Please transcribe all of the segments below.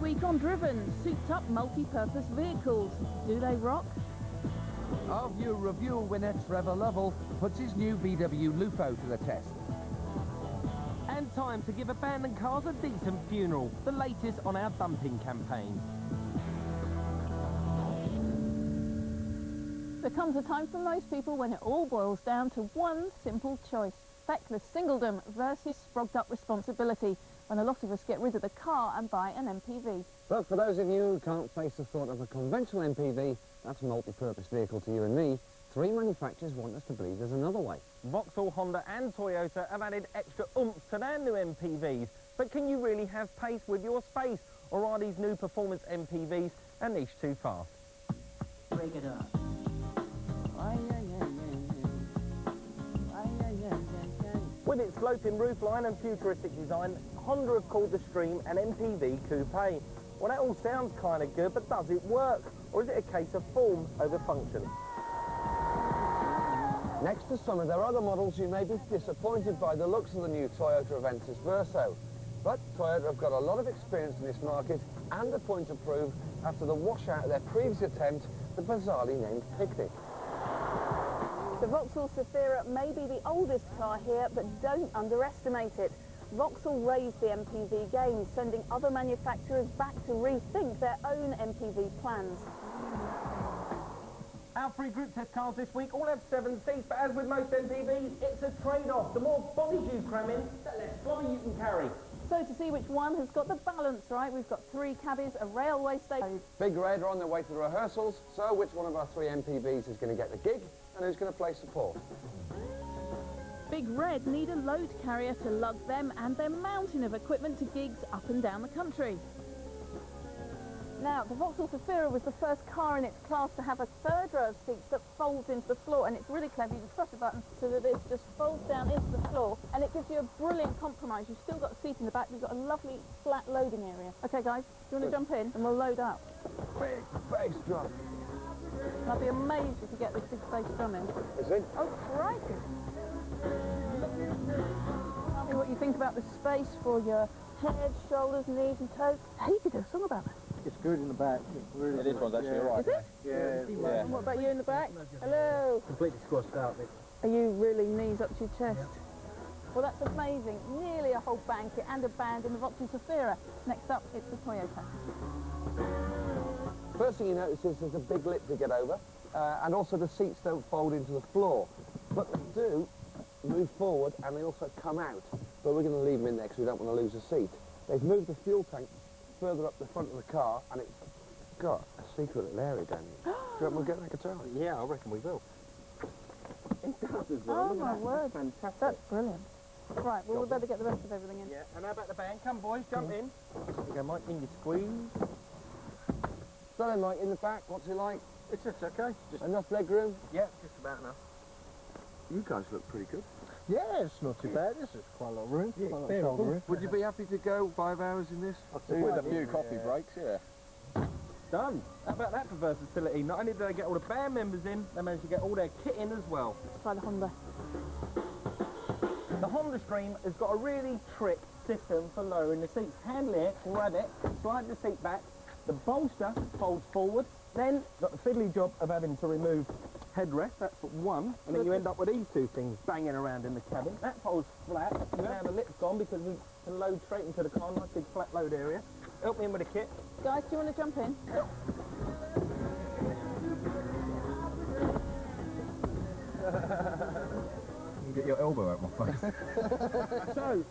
week on Driven, souped-up multi-purpose vehicles. Do they rock? Our view review winner Trevor Lovell puts his new VW Lupo to the test. And time to give abandoned cars a decent funeral, the latest on our dumping campaign. There comes a time for most people when it all boils down to one simple choice. Feckless singledom versus sprogged-up responsibility, when a lot of us get rid of the car and buy an MPV. But for those of you who can't face the thought of a conventional MPV, that's a multi-purpose vehicle to you and me, 3 manufacturers want us to believe there's another way. Vauxhall, Honda and Toyota have added extra oomph to their new MPVs. But can you really have pace with your space? Or are these new performance MPVs a niche too fast? Break it up. With its sloping roofline and futuristic design, Honda have called the Stream an MPV coupe. Well, that all sounds kind of good, but does it work? Or is it a case of form over function? Next to some of their other models, you may be disappointed by the looks of the new Toyota Avensis Verso. But Toyota have got a lot of experience in this market and a point to prove after the washout of their previous attempt, the bizarrely named Picnic. The Vauxhall Zafira may be the oldest car here, but don't underestimate it. Vauxhall raised the MPV game, sending other manufacturers back to rethink their own MPV plans. Our free group test cars this week all have 7 seats, but as with most MPVs, it's a trade-off. The more bodies you cram in, the less body you can carry. So to see which one has got the balance right, we've got 3 cabbies, a railway station. Big Red are on their way to the rehearsals, so which one of our 3 MPVs is going to get the gig and who's going to play support? Big Red need a load carrier to lug them and their mountain of equipment to gigs up and down the country. Now, the Vauxhall Zafira was the first car in its class to have a 3rd row of seats that folds into the floor, and it's really clever. You just press a button so that it just folds down into the floor, and it gives you a brilliant compromise. You've still got a seat in the back, you've got a lovely flat loading area. Okay, guys, do you want to jump in and we'll load up? Big bass drum. I'd be amazed if you get this big bass drum in. Is it? Oh, crikey! Tell me what you think about the space for your head, shoulders, knees and toes. Hey, you could do a song about that. It's good in the back. It's really This one's actually alright. Is it? Yeah. And what about you in the back? Hello. Completely squashed out. Are you really knees up to your chest? Well, that's amazing. Nearly a whole banquet and a band in the Vauxhall Zafira. Next up, it's the Toyota. First thing you notice is there's a big lip to get over, and also the seats don't fold into the floor. But they do move forward and they also come out. But we're going to leave them in there because we don't want to lose a seat. They've moved the fuel tank further up the front of the car, and it's got a secret little area down here. Do you reckon we'll get that guitar? Yeah, I reckon we will. It does as well. Oh, my word. Fantastic. That's brilliant. Right, well, we better get the rest of everything in. Yeah, and how about the band? Come, boys, jump in. There you go, Mike, in your squeeze. So then, Mike, in the back, what's it like? It's just okay. Just Enough leg room? Yeah, just about enough. You guys look pretty good. yeah, it's not too bad. This is quite a lot of room. Yeah, quite a lot of shoulder room. Would you be happy to go 5 hours in this? With a few coffee breaks, yeah. Done. How about that for versatility? Not only did they get all the band members in, they managed to get all their kit in as well. Let's try the Honda. The Honda Stream has got a really trick system for lowering the seats. Handle it, grab it, slide the seat back, the bolster folds forward, then got the fiddly job of having to remove headrest, that's one, and then you end up with these 2 things banging around in the cabin. That folds flat, now the lip's gone because we can load straight into the car, nice big flat load area. Help me in with the kit. Guys, do you want to jump in? You get your elbow out my face. So,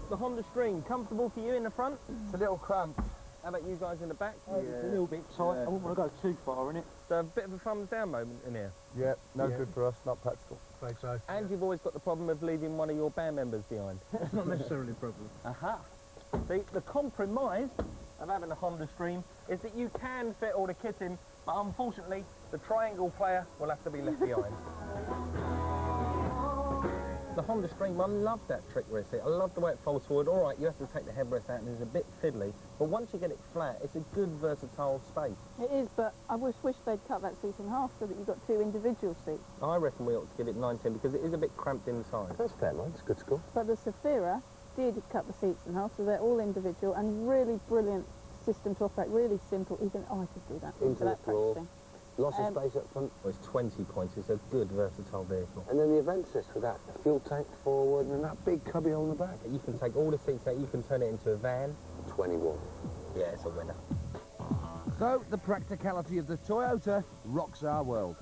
the Honda Stream, comfortable for you in the front? It's a little cramped. How about you guys in the back? It's a little bit tight. I wouldn't want to go too far in it. So a bit of a thumbs down moment in here. Yeah, no good for us. Not practical. I think so. And you've always got the problem of leaving one of your band members behind. It's not necessarily a problem. Aha. See, the compromise of having a Honda Stream is that you can fit all the kit in, but unfortunately, the triangle player will have to be left behind. The Honda Stream, I love that trick receipt. I love the way it folds forward. All right, you have to take the headrest out and it's a bit fiddly, but once you get it flat, it's a good versatile space. It is, but I wish they'd cut that seat in half so that you've got 2 individual seats. I reckon we ought to give it 19 because it is a bit cramped inside. That's fair, Mike. It's a good score. But the Zafira did cut the seats in half, so they're all individual and really brilliant system to operate, really simple. Even I could do that Into the without floor. practicing. Lots of space up front. Well, it's 20 points. It's a good versatile vehicle. And then the Avensis with that fuel tank forward and that big cubby on the back. You can take all the seats out. You can turn it into a van. 21. Yeah, it's a winner. So, the practicality of the Toyota rocks our world.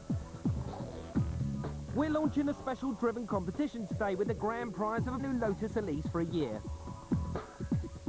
We're launching a special driven competition today with the grand prize of a new Lotus Elise for a year.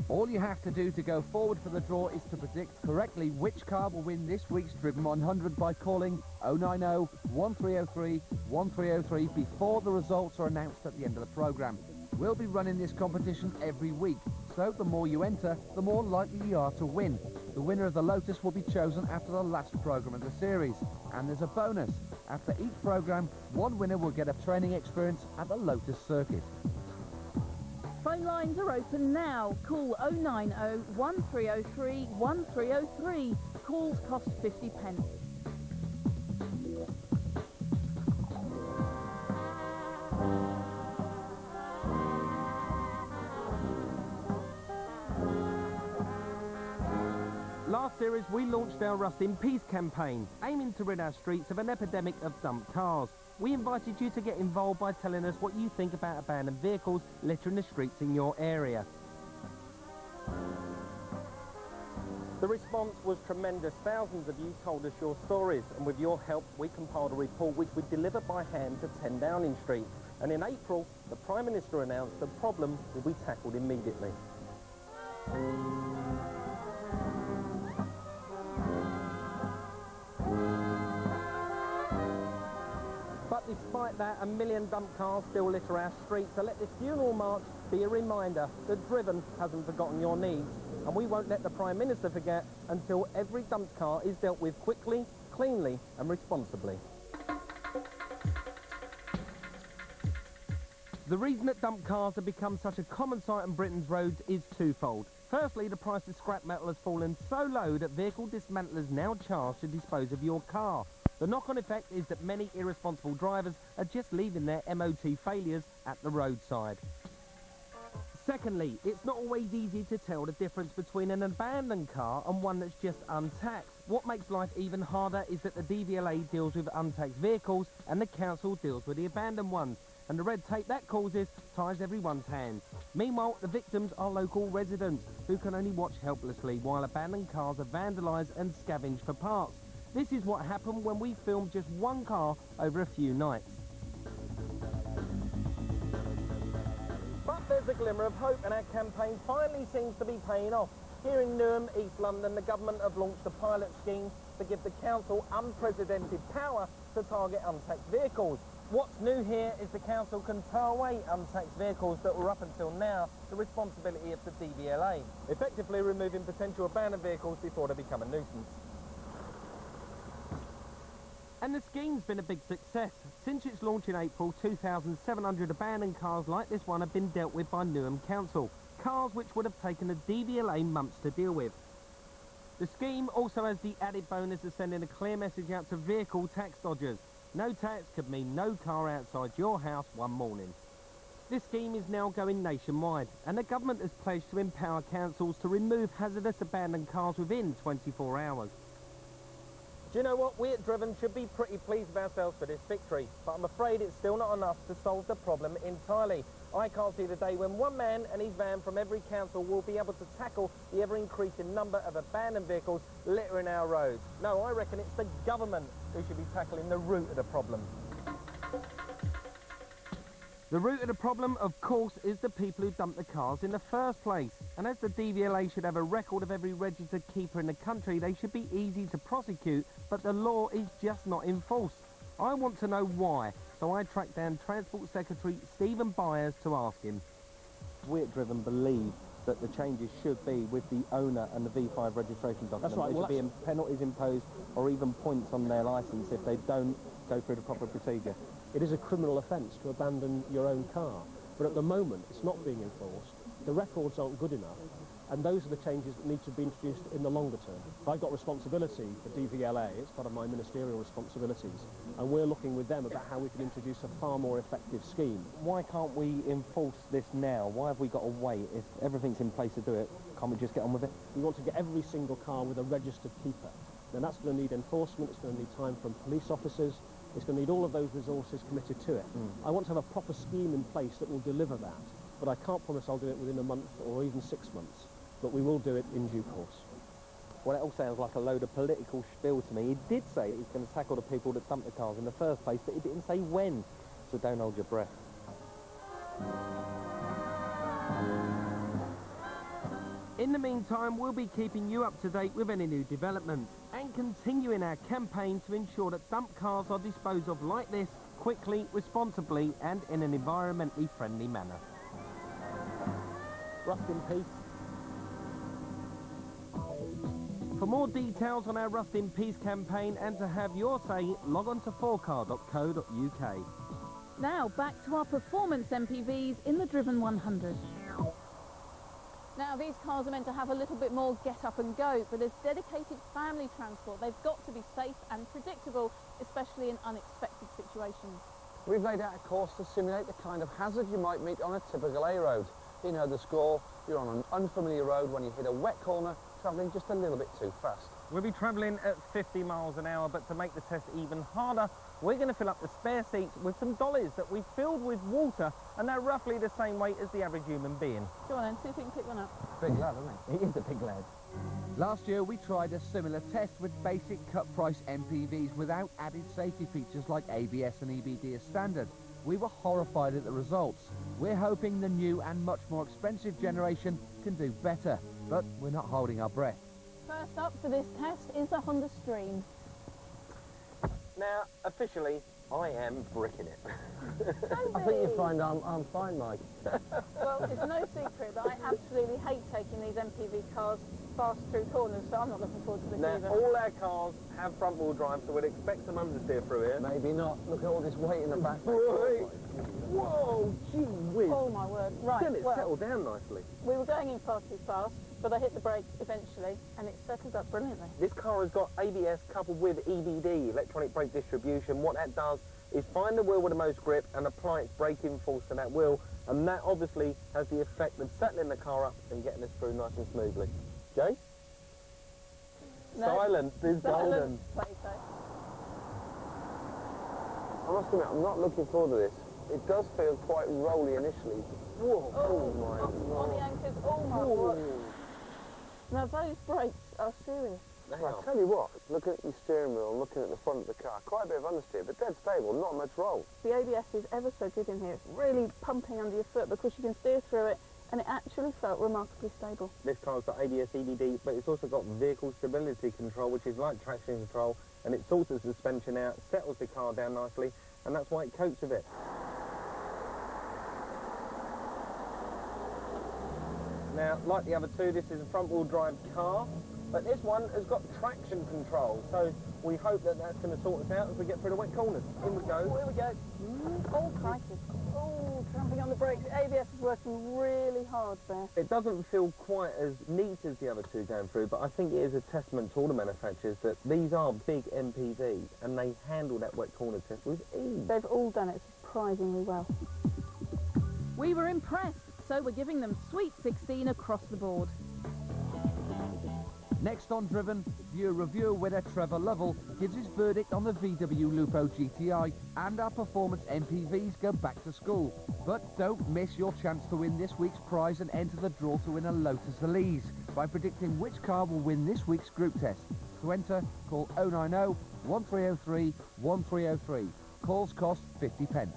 All you have to do to go forward for the draw is to predict correctly which car will win this week's Driven 100 by calling 090 1303 1303 before the results are announced at the end of the programme. We'll be running this competition every week, so the more you enter, the more likely you are to win. The winner of the Lotus will be chosen after the last programme of the series. And there's a bonus. After each programme, one winner will get a training experience at the Lotus circuit. Phone lines are open now. Call 090 1303 1303. Calls cost 50p. Last series, we launched our Rust in Peace campaign, aiming to rid our streets of an epidemic of dumped cars. We invited you to get involved by telling us what you think about abandoned vehicles littering the streets in your area. The response was tremendous. Thousands of you told us your stories, and with your help, we compiled a report which we delivered by hand to 10 Downing Street. And in April, the Prime Minister announced the problem will be tackled immediately. But despite that, 1 million dump cars still litter our streets, so let this funeral march be a reminder that Driven hasn't forgotten your needs. And we won't let the Prime Minister forget until every dump car is dealt with quickly, cleanly and responsibly. The reason that dump cars have become such a common sight on Britain's roads is twofold. Firstly, the price of scrap metal has fallen so low that vehicle dismantlers now charge to dispose of your car. The knock-on effect is that many irresponsible drivers are just leaving their MOT failures at the roadside. Secondly, it's not always easy to tell the difference between an abandoned car and one that's just untaxed. What makes life even harder is that the DVLA deals with untaxed vehicles and the council deals with the abandoned ones. And the red tape that causes ties everyone's hands. Meanwhile, the victims are local residents who can only watch helplessly while abandoned cars are vandalised and scavenged for parts. This is what happened when we filmed just one car over a few nights. But there's a glimmer of hope, and our campaign finally seems to be paying off. Here in Newham, East London, the government have launched a pilot scheme to give the council unprecedented power to target untaxed vehicles. What's new here is the council can tow away untaxed vehicles that were up until now the responsibility of the DVLA, effectively removing potential abandoned vehicles before they become a nuisance. And the scheme's been a big success. Since its launch in April, 2,700 abandoned cars like this one have been dealt with by Newham Council. Cars which would have taken the DVLA months to deal with. The scheme also has the added bonus of sending a clear message out to vehicle tax dodgers. No tax could mean no car outside your house one morning. This scheme is now going nationwide, and the government has pledged to empower councils to remove hazardous abandoned cars within 24 hours. Do you know what? We at Driven should be pretty pleased with ourselves for this victory, but I'm afraid it's still not enough to solve the problem entirely. I can't see the day when one man and his van from every council will be able to tackle the ever-increasing number of abandoned vehicles littering our roads. No, I reckon it's the government who should be tackling the root of the problem. The root of the problem, of course, is the people who dump the cars in the first place. And as the DVLA should have a record of every registered keeper in the country, they should be easy to prosecute, but the law is just not enforced. I want to know why, so I tracked down Transport Secretary Stephen Byers to ask him. We at Driven believe that the changes should be with the owner and the V5 registration document. That's right. There should be penalties imposed or even points on their licence if they don't go through the proper procedure. It is a criminal offence to abandon your own car, but at the moment it's not being enforced. The records aren't good enough, And those are the changes that need to be introduced in the longer term. I've got responsibility for DVLA, it's part of my ministerial responsibilities, and we're looking with them about how we can introduce a far more effective scheme. Why can't we enforce this now? Why have we got to wait? If everything's in place to do it, can't we just get on with it? We want to get every single car with a registered keeper. Now that's going to need enforcement, it's going to need time from police officers, it's going to need all of those resources committed to it. I want to have a proper scheme in place that will deliver that, but I can't promise I'll do it within a month or even 6 months. But we will do it in due course. Well, it all sounds like a load of political spiel to me. He did say he's going to tackle the people that dumped the cars in the first place, but he didn't say when. So don't hold your breath. In the meantime, we'll be keeping you up to date with any new developments and continuing our campaign to ensure that dump cars are disposed of like this, quickly, responsibly and in an environmentally friendly manner. Rust in peace. For more details on our Rust in Peace campaign and to have your say, log on to 4car.co.uk. Now back to our performance MPVs in the Driven 100. Now these cars are meant to have a little bit more get up and go, but as dedicated family transport they've got to be safe and predictable, especially in unexpected situations. We've laid out a course to simulate the kind of hazard you might meet on a typical A road. You know the score, you're on an unfamiliar road when you hit a wet corner, travelling just a little bit too fast. We'll be travelling at 50 miles an hour, but to make the test even harder, we're going to fill up the spare seats with some dollies that we've filled with water, and they're roughly the same weight as the average human being. Go on then, see if you can pick one up. Big lad, isn't He is a big lad. Last year we tried a similar test with basic cut price MPVs without added safety features like ABS and EBD as standard. We were horrified at the results. We're hoping the new and much more expensive generation can do better, but we're not holding our breath. First up for this test is the Honda Stream. Now, officially, I am bricking it. I think you find I'm fine, Mike. Well, it's no secret that I absolutely hate taking these MPV cars fast through corners, so I'm not looking forward to this Now, either. all our cars have front-wheel drive, so we'd expect some understeer through here. Maybe not. Look at all this weight in the back. Right. Whoa, gee whiz. Oh my word. Right, Still, it's well, settled down nicely. we were going in far too fast, but I hit the brake eventually, and it settled up brilliantly. This car has got ABS coupled with EBD, electronic brake distribution. What that does is find the wheel with the most grip and apply its braking force to that wheel, and that obviously has the effect of settling the car up and getting us through nice and smoothly. Jay? No. Silence is golden. Play safe. I must admit, I'm not looking forward to this. It does feel quite rolly initially. Whoa, oh my On the God. anchors, oh my word. Now those brakes are serious. I'll tell you what, looking at your steering wheel and looking at the front of the car, quite a bit of understeer, but dead stable, not much roll. The ABS is ever so good in here. It's really pumping under your foot because you can steer through it, and it actually felt remarkably stable. This car's got ABS, EBD, but it's also got vehicle stability control, which is like traction control, and it sorts the suspension out, settles the car down nicely, and that's why it copes with it. Now, like the other two, this is a front-wheel drive car, but this one has got traction control, so we hope that that's going to sort us out as we get through the wet corners. In we go. Oh, here we go. Oh, crikey. Oh, tramping on the brakes. The ABS is working really hard there. It doesn't feel quite as neat as the other two going through, but I think it is a testament to all the manufacturers that these are big MPVs, and they handle that wet corner test with ease. They've all done it surprisingly well. We were impressed, so we're giving them sweet 16 across the board. Next on Driven, viewer reviewer winner Trevor Lovell gives his verdict on the VW Lupo GTI, and our performance MPVs go back to school. But don't miss your chance to win this week's prize and enter the draw to win a Lotus Elise by predicting which car will win this week's group test. To enter, call 090 1303 1303. Calls cost 50 pence.